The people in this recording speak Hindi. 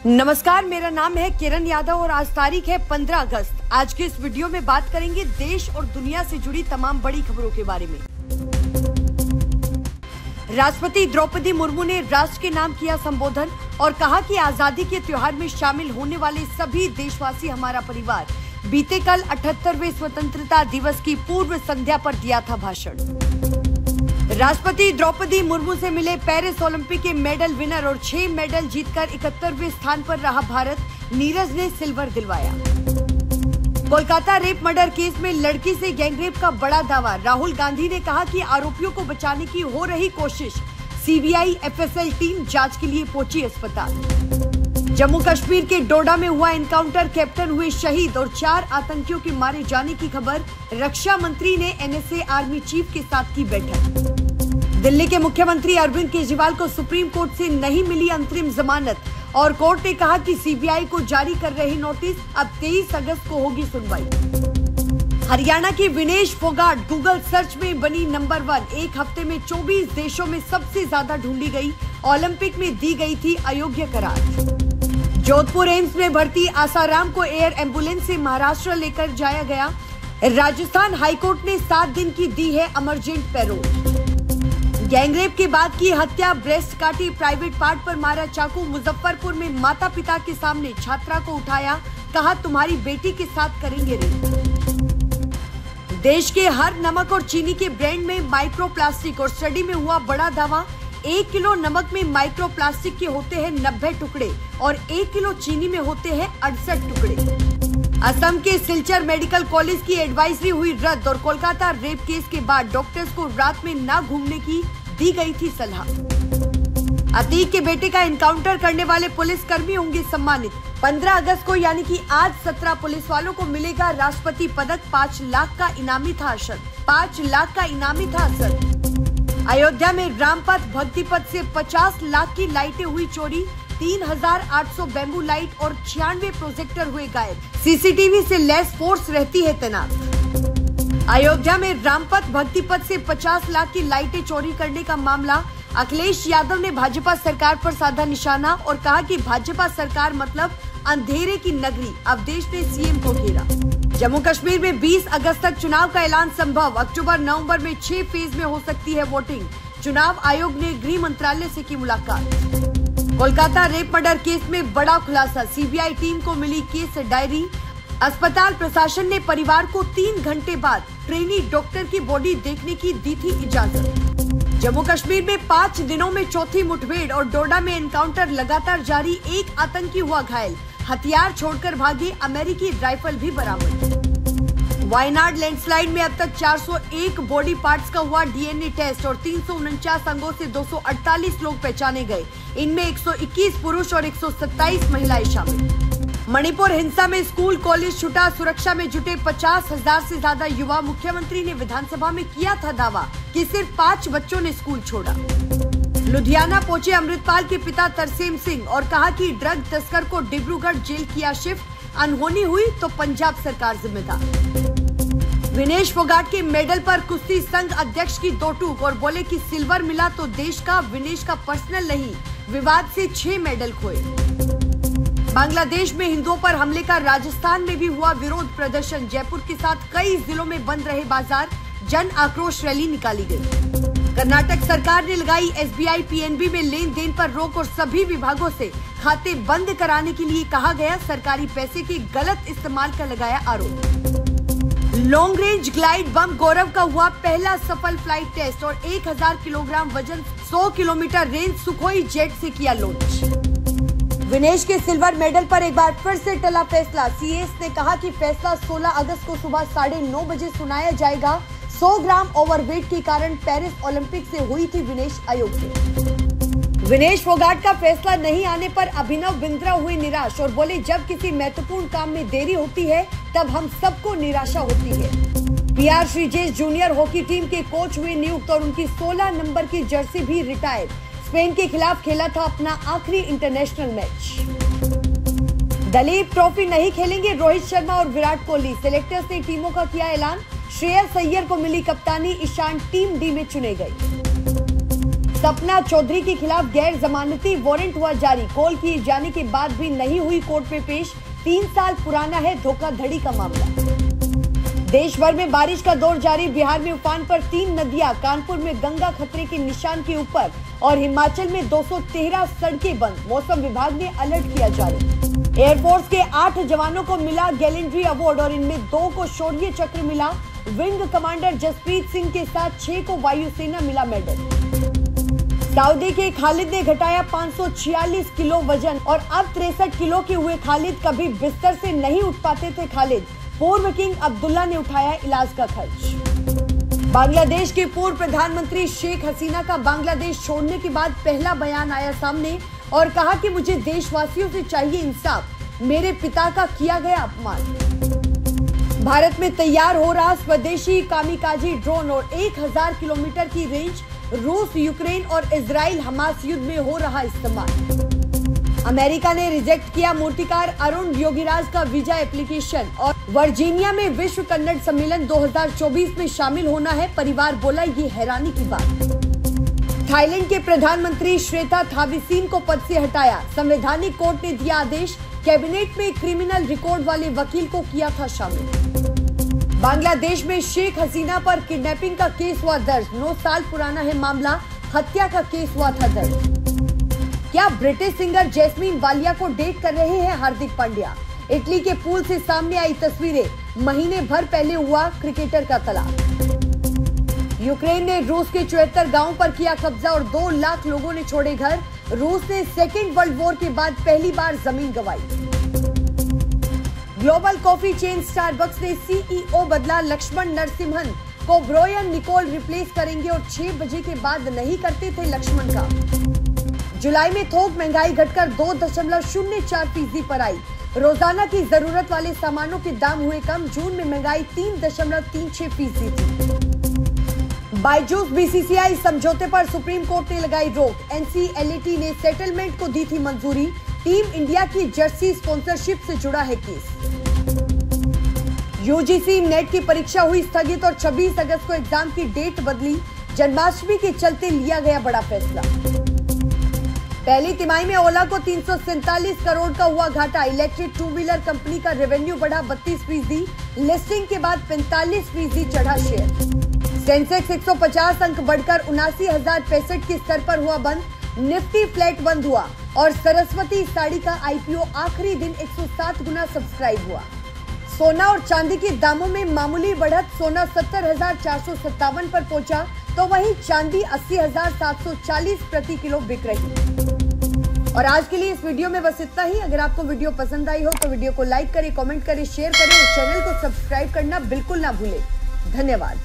नमस्कार, मेरा नाम है किरण यादव और आज तारीख है 15 अगस्त। आज के इस वीडियो में बात करेंगे देश और दुनिया से जुड़ी तमाम बड़ी खबरों के बारे में। राष्ट्रपति द्रौपदी मुर्मू ने राष्ट्र के नाम किया संबोधन और कहा कि आजादी के त्योहार में शामिल होने वाले सभी देशवासी हमारा परिवार। बीते कल 78वें स्वतंत्रता दिवस की पूर्व संध्या पर दिया था भाषण। राष्ट्रपति द्रौपदी मुर्मू से मिले पेरिस ओलंपिक के मेडल विनर और 6 मेडल जीतकर 71वें स्थान पर रहा भारत। नीरज ने सिल्वर दिलवाया। कोलकाता रेप मर्डर केस में लड़की से गैंगरेप का बड़ा दावा। राहुल गांधी ने कहा कि आरोपियों को बचाने की हो रही कोशिश। सीबीआई एफएसएल टीम जांच के लिए पहुंची अस्पताल। जम्मू कश्मीर के डोडा में हुआ एनकाउंटर, कैप्टन हुए शहीद और 4 आतंकियों के मारे जाने की खबर। रक्षा मंत्री ने एनएसए आर्मी चीफ के साथ की बैठक। दिल्ली के मुख्यमंत्री अरविंद केजरीवाल को सुप्रीम कोर्ट से नहीं मिली अंतरिम जमानत और कोर्ट ने कहा कि सीबीआई को जारी कर रहे नोटिस अब 23 अगस्त को होगी सुनवाई। हरियाणा की विनेश फोगाट गूगल सर्च में बनी नंबर 1। एक हफ्ते में 24 देशों में सबसे ज्यादा ढूंढी गई। ओलंपिक में दी गई थी अयोग्य करार। जोधपुर एम्स में भर्ती आसाराम को एयर एम्बुलेंस से महाराष्ट्र लेकर जाया गया। राजस्थान हाईकोर्ट ने 7 दिन की दी है इमरजेंट पैरोल। गैंगरेप के बाद की हत्या, ब्रेस्ट काटी, प्राइवेट पार्ट पर मारा चाकू। मुजफ्फरपुर में माता पिता के सामने छात्रा को उठाया, कहा तुम्हारी बेटी के साथ करेंगे रेप। देश के हर नमक और चीनी के ब्रांड में माइक्रो प्लास्टिक और स्टडी में हुआ बड़ा दावा। 1 किलो नमक में माइक्रो प्लास्टिक के होते हैं 90 टुकड़े और 1 किलो चीनी में होते हैं 68 टुकड़े। असम के सिलचर मेडिकल कॉलेज की एडवाइजरी हुई रद्द और कोलकाता रेप केस के बाद डॉक्टर्स को रात में न घूमने की दी गई थी सलाह। अतीक के बेटे का एनकाउंटर करने वाले पुलिस कर्मी होंगे सम्मानित। 15 अगस्त को यानी कि आज 17 पुलिस वालों को मिलेगा राष्ट्रपति पदक। 5 लाख का इनामी था असद। 5 लाख का इनामी था असद। अयोध्या में रामपथ भक्ति पथ से 50 लाख की लाइटें हुई चोरी। 3800 बैम्बू लाइट और 96 प्रोजेक्टर हुए गायब। सीसीटीवी से लैस फोर्स रहती है तैनात। अयोध्या में रामपथ भक्ति पथ से 50 लाख की लाइटें चोरी करने का मामला। अखिलेश यादव ने भाजपा सरकार पर साधा निशाना और कहा कि भाजपा सरकार मतलब अंधेरे की नगरी। अब देश ने सीएम को घेरा। जम्मू कश्मीर में 20 अगस्त तक चुनाव का ऐलान संभव। अक्टूबर नवंबर में 6 फेज में हो सकती है वोटिंग। चुनाव आयोग ने गृह मंत्रालय से की मुलाकात। कोलकाता रेप मर्डर केस में बड़ा खुलासा। सीबीआई टीम को मिली केस डायरी। अस्पताल प्रशासन ने परिवार को 3 घंटे बाद ट्रेनी डॉक्टर की बॉडी देखने की दी थी इजाजत। जम्मू कश्मीर में 5 दिनों में चौथी मुठभेड़ और डोडा में एनकाउंटर लगातार जारी। 1 आतंकी हुआ घायल, हथियार छोड़कर भागे। अमेरिकी राइफल भी बरामद। वायनाड लैंडस्लाइड में अब तक 401 बॉडी पार्ट्स का हुआ डीएनए टेस्ट और 349 अंगों से 248 लोग पहचाने गए। इनमें 121 पुरुष और 127 महिलाएं शामिल। मणिपुर हिंसा में स्कूल कॉलेज छूटा। सुरक्षा में जुटे 50,000 से ज्यादा युवा। मुख्यमंत्री ने विधानसभा में किया था दावा कि सिर्फ 5 बच्चों ने स्कूल छोड़ा। लुधियाना पहुंचे अमृतपाल के पिता तरसेम सिंह और कहा कि ड्रग तस्कर को डिब्रूगढ़ जेल किया शिफ्ट। अनहोनी हुई तो पंजाब सरकार जिम्मेदार। विनेश फोगाट के मेडल पर कुश्ती संघ अध्यक्ष की 2 टूक और बोले कि सिल्वर मिला तो देश का, विनेश का पर्सनल नहीं। विवाद से 6 मेडल खोए। बांग्लादेश में हिंदुओं पर हमले का राजस्थान में भी हुआ विरोध प्रदर्शन। जयपुर के साथ कई जिलों में बंद रहे बाजार। जन आक्रोश रैली निकाली गई। कर्नाटक सरकार ने लगाई एसबीआई पीएनबी में लेन देन पर रोक और सभी विभागों से खाते बंद कराने के लिए कहा गया। सरकारी पैसे के गलत इस्तेमाल का लगाया आरोप। लॉन्ग रेंज ग्लाइड बम गौरव का हुआ पहला सफल फ्लाइट टेस्ट और 1000 किलोग्राम वजन 100 किलोमीटर रेंज सुखोई जेट से किया लॉन्च। विनेश के सिल्वर मेडल पर एक बार फिर से टला फैसला। सीएस ने कहा कि फैसला 16 अगस्त को सुबह 9:30 बजे सुनाया जाएगा। 100 ग्राम ओवरवेट के कारण पेरिस ओलंपिक से हुई थी विनेश अयोग्य। विनेश फोगाट का फैसला नहीं आने पर अभिनव बिंद्रा हुए निराश और बोले जब किसी महत्वपूर्ण काम में देरी होती है तब हम सबको निराशा होती है। PR Sreejesh junior hockey team के कोच हुए नियुक्त और उनकी 16 नंबर की जर्सी भी रिटायर। स्पेन के खिलाफ खेला था अपना आखिरी इंटरनेशनल मैच। दलीप ट्रॉफी नहीं खेलेंगे रोहित शर्मा और विराट कोहली। सिलेक्टर्स ने टीमों का किया ऐलान। श्रेयस अय्यर को मिली कप्तानी। ईशान टीम डी में चुने गए। सपना चौधरी के खिलाफ गैर जमानती वारंट हुआ जारी। कॉल किए जाने के बाद भी नहीं हुई कोर्ट में पेश। 3 साल पुराना है धोखाधड़ी का मामला। देश भर में बारिश का दौर जारी। बिहार में उफान पर 3 नदियां। कानपुर में गंगा खतरे के निशान के ऊपर और हिमाचल में 213 सड़कें बंद। मौसम विभाग ने अलर्ट किया जारी। एयरफोर्स के 8 जवानों को मिला गैलेंट्री अवार्ड और इनमें 2 को शौर्य चक्र मिला। विंग कमांडर जसप्रीत सिंह के साथ 6 को वायुसेना मिला मेडल। सऊदी के खालिद ने घटाया 546 किलो वजन और अब 63 किलो के हुए खालिद। कभी बिस्तर से नहीं उठ पाते थे खालिद। पूर्व किंग अब्दुल्ला ने उठाया इलाज का खर्च। बांग्लादेश के पूर्व प्रधानमंत्री शेख हसीना का बांग्लादेश छोड़ने के बाद पहला बयान आया सामने और कहा कि मुझे देशवासियों से चाहिए इंसाफ। मेरे पिता का किया गया अपमान। भारत में तैयार हो रहा स्वदेशी कामिकाजी ड्रोन और 1000 किलोमीटर की रेंज। रूस, यूक्रेन और इजराइल हमास युद्ध में हो रहा इस्तेमाल। अमेरिका ने रिजेक्ट किया मूर्तिकार अरुण योगीराज का वीजा एप्लीकेशन और वर्जीनिया में विश्व कन्नड़ सम्मेलन 2024 में शामिल होना है। परिवार बोला ये हैरानी की बात। थाईलैंड के प्रधानमंत्री श्वेता थाविसीन को पद से हटाया। संवैधानिक कोर्ट ने दिया आदेश। कैबिनेट में क्रिमिनल रिकॉर्ड वाले वकील को किया था शामिल। बांग्लादेश में शेख हसीना पर किडनैपिंग का केस हुआ दर्ज। 9 साल पुराना है मामला। हत्या का केस हुआ था दर्ज। क्या ब्रिटिश सिंगर जैस्मीन वालिया को डेट कर रहे हैं हार्दिक पांड्या? इटली के पूल से सामने आई तस्वीरें। महीने भर पहले हुआ क्रिकेटर का तलाक। यूक्रेन ने रूस के 74 गांवों पर किया कब्जा और 2 लाख लोगों ने छोड़े घर। रूस ने सेकेंड वर्ल्ड वॉर के बाद पहली बार जमीन गंवाई। ग्लोबल कॉफी चेन स्टारबक्स ने सीईओ बदला। लक्ष्मण नरसिम्हन को ब्रायन निकोल रिप्लेस करेंगे और 6 बजे के बाद नहीं करते थे लक्ष्मण का। जुलाई में थोक महंगाई घटकर 2.04% पर आई। रोजाना की जरूरत वाले सामानों के दाम हुए कम। जून में महंगाई 3.36% थी। बायजूस बीसीसीआई समझौते पर सुप्रीम कोर्ट ने लगाई रोक। एनसीएलटी ने सेटलमेंट को दी थी मंजूरी। टीम इंडिया की जर्सी स्पॉन्सरशिप से जुड़ा है केस। यूजीसी नेट की परीक्षा हुई स्थगित और 26 अगस्त को एग्जाम की डेट बदली। जन्माष्टमी के चलते लिया गया बड़ा फैसला। पहली तिमाही में ओला को 347 करोड़ का हुआ घाटा। इलेक्ट्रिक 2 व्हीलर कंपनी का रेवेन्यू बढ़ा 32%। लिस्टिंग के बाद 45% चढ़ा शेयर। सेंसेक्स 150 अंक बढ़कर 79,065 के स्तर पर हुआ बंद। निफ्टी फ्लैट बंद हुआ और सरस्वती साड़ी का आईपीओ आखिरी दिन 107 गुना सब्सक्राइब हुआ। सोना और चांदी के दामों में मामूली बढ़त। सोना 70,457 पर पहुंचा तो वहीं चांदी 80,740 प्रति किलो बिक रही। और आज के लिए इस वीडियो में बस इतना ही। अगर आपको वीडियो पसंद आई हो तो वीडियो को लाइक करें, कमेंट करें, शेयर करें और चैनल को सब्सक्राइब करना बिल्कुल ना भूलें। धन्यवाद।